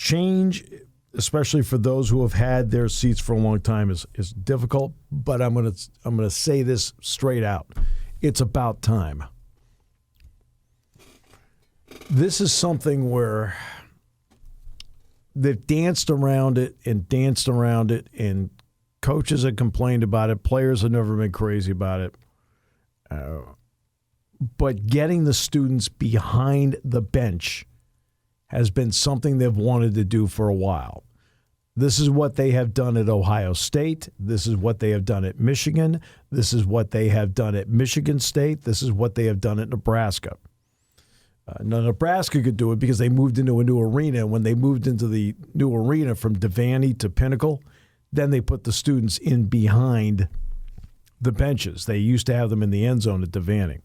change, especially for those who have had their seats for a long time, is difficult. But I'm gonna say this straight out: it's about time. This is something where they've danced around it, and coaches have complained about it. Players have never been crazy about it. But getting the students behind the bench has been something they've wanted to do for a while. This is what they have done at Ohio State. This is what they have done at Michigan. This is what they have done at Michigan State. This is what they have done at Nebraska. Now, Nebraska could do it because they moved into a new arena. When they moved into the new arena from Devaney to Pinnacle, then they put the students in behind the benches. They used to have them in the end zone at Devaney.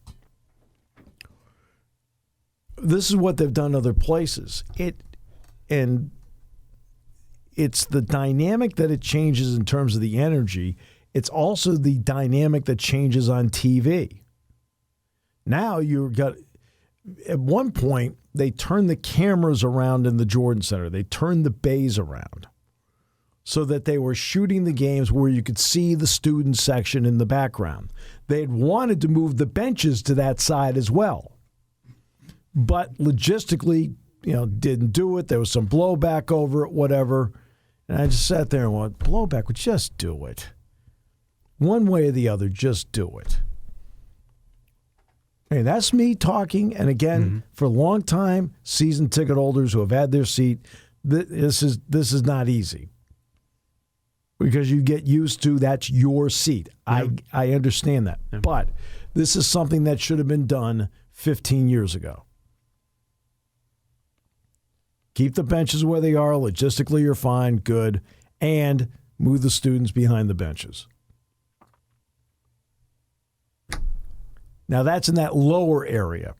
This is what they've done other places. And it's the dynamic that it changes in terms of the energy. It's also the dynamic that changes on TV. Now at one point, they turned the cameras around in the Jordan Center. They turned the bays around so that they were shooting the games where you could see the student section in the background. They had wanted to move the benches to that side as well. But logistically, didn't do it. There was some blowback over it, whatever. And I just sat there and went, blowback, would just do it. One way or the other, just do it. Hey, that's me talking. And again, for a long time, season ticket holders who have had their seat, this is not easy. Because you get used to that's your seat. Yep. I understand that. Yep. But this is something that should have been done 15 years ago. Keep the benches where they are. Logistically, you're fine, good. And move the students behind the benches. Now, that's in that lower area.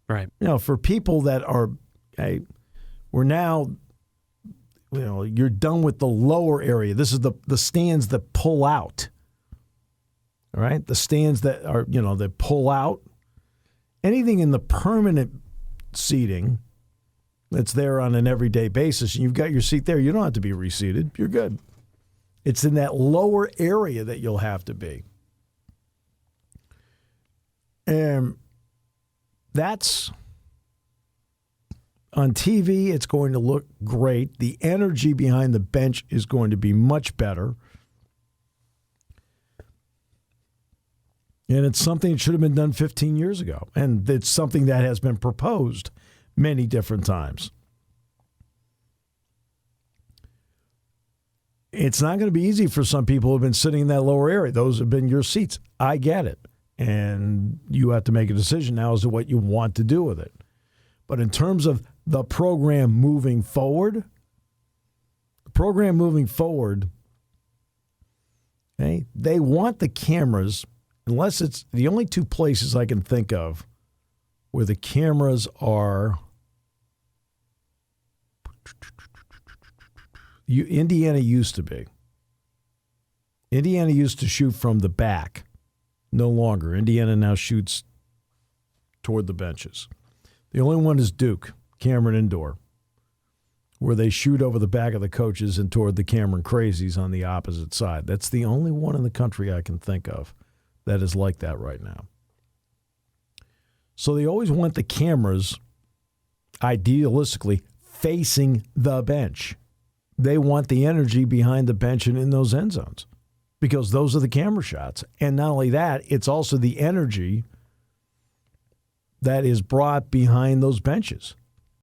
Right. For people that are, we're now, you're done with the lower area. This is the stands that pull out. All right? The stands that are, that pull out. Anything in the permanent seating that's there on an everyday basis, and you've got your seat there, you don't have to be reseated. You're good. It's in that lower area that you'll have to be. And that's on TV, it's going to look great. The energy behind the bench is going to be much better. And it's something that should have been done 15 years ago. And it's something that has been proposed many different times. It's not going to be easy for some people who have been sitting in that lower area. Those have been your seats. I get it. And you have to make a decision now as to what you want to do with it. But in terms of the program moving forward, they want the cameras, unless it's the only two places I can think of where the cameras are. Indiana used to be. Indiana used to shoot from the back. No longer. Indiana now shoots toward the benches. The only one is Duke, Cameron Indoor, where they shoot over the back of the coaches and toward the Cameron Crazies on the opposite side. That's the only one in the country I can think of that is like that right now. So they always want the cameras, idealistically, facing the bench. They want the energy behind the bench and in those end zones because those are the camera shots. And not only that, it's also the energy that is brought behind those benches.